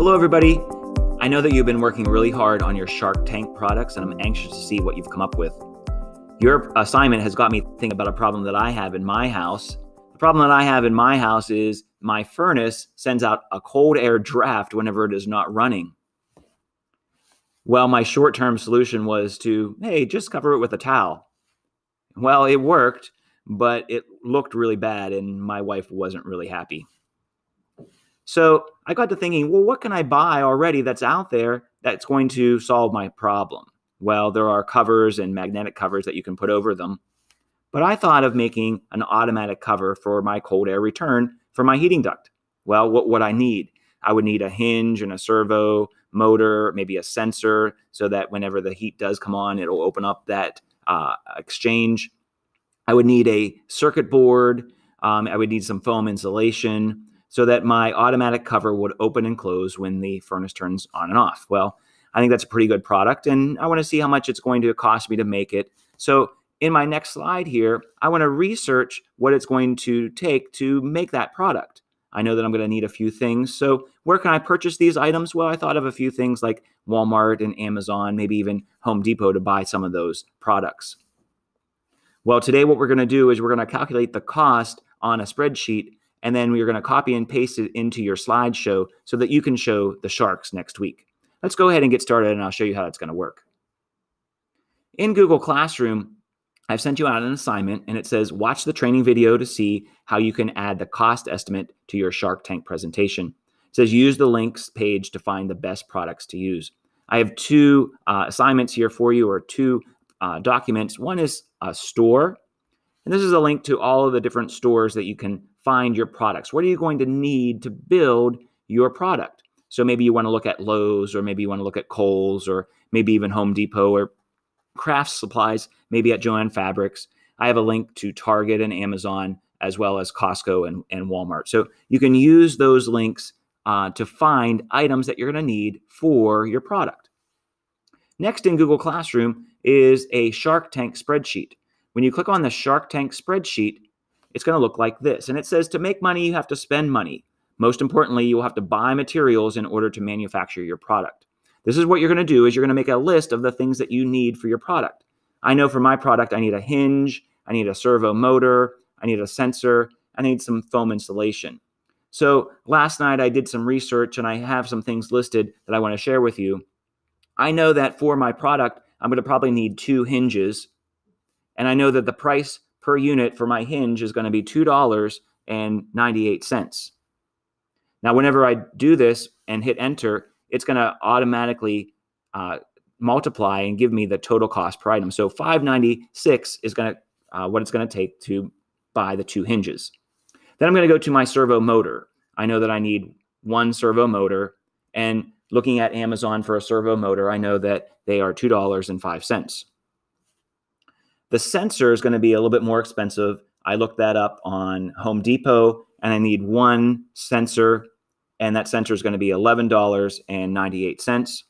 Hello, everybody. I know that you've been working really hard on your Shark Tank products, and I'm anxious to see what you've come up with. Your assignment has got me thinking about a problem that I have in my house. The problem that I have in my house is my furnace sends out a cold air draft whenever it is not running. Well, my short-term solution was to, hey, just cover it with a towel. Well, it worked, but it looked really bad, and my wife wasn't really happy. So I got to thinking, well, what can I buy already that's out there that's going to solve my problem? Well, there are covers and magnetic covers that you can put over them. But I thought of making an automatic cover for my cold air return for my heating duct. Well, what would I need? I would need a hinge and a servo motor, maybe a sensor, so that whenever the heat does come on, it'll open up that exchange. I would need a circuit board. I would need some foam insulation, so that my automatic cover would open and close when the furnace turns on and off. Well, I think that's a pretty good product, and I want to see how much it's going to cost me to make it. So in my next slide here, I want to research what it's going to take to make that product. I know that I'm going to need a few things. So where can I purchase these items? Well, I thought of a few things like Walmart and Amazon, maybe even Home Depot to buy some of those products. Well, today what we're going to do is we're going to calculate the cost on a spreadsheet, and then we're going to copy and paste it into your slideshow so that you can show the sharks next week. Let's go ahead and get started, and I'll show you how it's going to work. In Google Classroom, I've sent you out an assignment, and it says, watch the training video to see how you can add the cost estimate to your Shark Tank presentation. It says, use the links page to find the best products to use. I have two assignments here for you, or two documents. One is a store, and this is a link to all of the different stores that you can find your products. What are you going to need to build your product? So maybe you want to look at Lowe's, or maybe you want to look at Kohl's, or maybe even Home Depot, or craft supplies, maybe at Joann Fabrics. I have a link to Target and Amazon, as well as Costco and Walmart. So you can use those links to find items that you're going to need for your product. Next in Google Classroom is a Shark Tank spreadsheet. When you click on the Shark Tank spreadsheet, it's going to look like this. And it says to make money, you have to spend money. Most importantly, you will have to buy materials in order to manufacture your product. This is what you're going to do, is you're going to make a list of the things that you need for your product. I know for my product, I need a hinge, I need a servo motor, I need a sensor, I need some foam insulation. So last night I did some research, and I have some things listed that I want to share with you. I know that for my product, I'm going to probably need 2 hinges. And I know that the price per unit for my hinge is going to be $2.98. Now, whenever I do this and hit enter, it's going to automatically multiply and give me the total cost per item. So $5.96 is going to what it's going to take to buy the 2 hinges. Then I'm going to go to my servo motor. I know that I need 1 servo motor, and looking at Amazon for a servo motor, I know that they are $2.05. The sensor is going to be a little bit more expensive. I looked that up on Home Depot, and I need 1 sensor, and that sensor is going to be $11.98.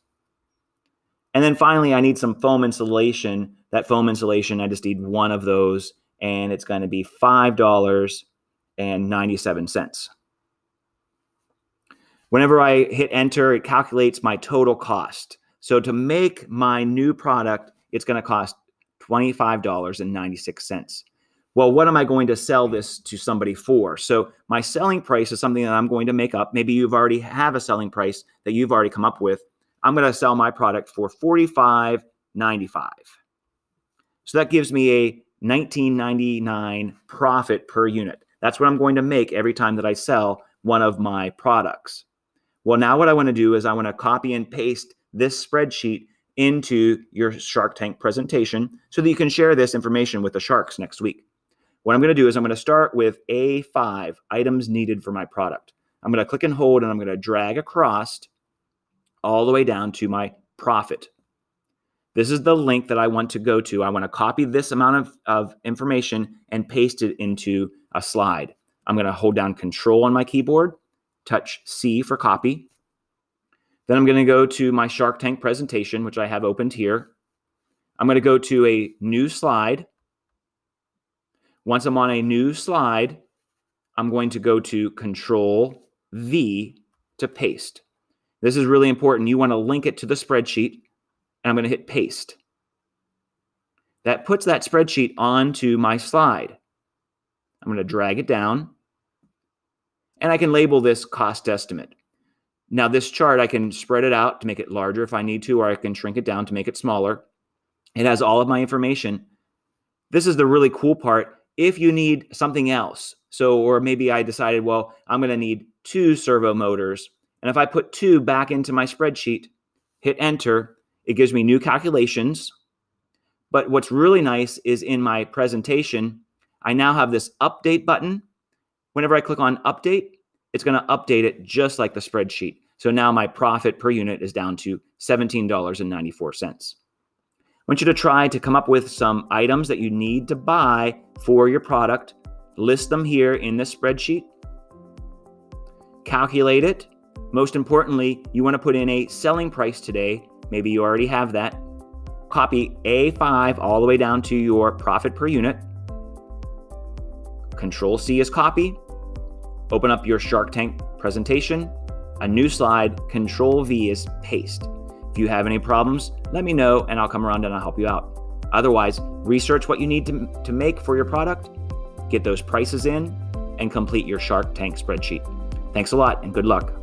And then finally, I need some foam insulation. That foam insulation, I just need 1 of those, and it's going to be $5.97. Whenever I hit enter, it calculates my total cost. So to make my new product, it's going to cost $25.96. Well, what am I going to sell this to somebody for? So my selling price is something that I'm going to make up. Maybe you've already have a selling price that you've already come up with. I'm going to sell my product for $45.95. So that gives me a $19.99 profit per unit. That's what I'm going to make every time that I sell one of my products. Well, now what I want to do is I want to copy and paste this spreadsheet into your Shark Tank presentation so that you can share this information with the sharks next week. What I'm going to do is I'm going to start with A5, items needed for my product. I'm going to click and hold, and I'm going to drag across all the way down to my profit. This is the link that I want to go to. I want to copy this amount of information and paste it into a slide. I'm going to hold down Control on my keyboard, touch C for copy. Then I'm going to go to my Shark Tank presentation, which I have opened here. I'm going to go to a new slide. Once I'm on a new slide, I'm going to go to Control V to paste. This is really important. You want to link it to the spreadsheet, and I'm going to hit paste. That puts that spreadsheet onto my slide. I'm going to drag it down, and I can label this cost estimate. Now, this chart, I can spread it out to make it larger if I need to, or I can shrink it down to make it smaller. It has all of my information. This is the really cool part. If you need something else, or maybe I decided, well, I'm going to need 2 servo motors. And if I put 2 back into my spreadsheet, hit enter, it gives me new calculations. But what's really nice is in my presentation, I now have this update button. Whenever I click on update, it's going to update it just like the spreadsheet. So now my profit per unit is down to $17.94. I want you to try to come up with some items that you need to buy for your product. List them here in this spreadsheet. Calculate it. Most importantly, you want to put in a selling price today. Maybe you already have that. Copy A5 all the way down to your profit per unit. Control C is copy. Open up your Shark Tank presentation. A new slide. Control V is paste. If you have any problems, let me know and I'll come around and I'll help you out. Otherwise, research what you need to make for your product, get those prices in, and complete your Shark Tank spreadsheet. Thanks a lot and good luck.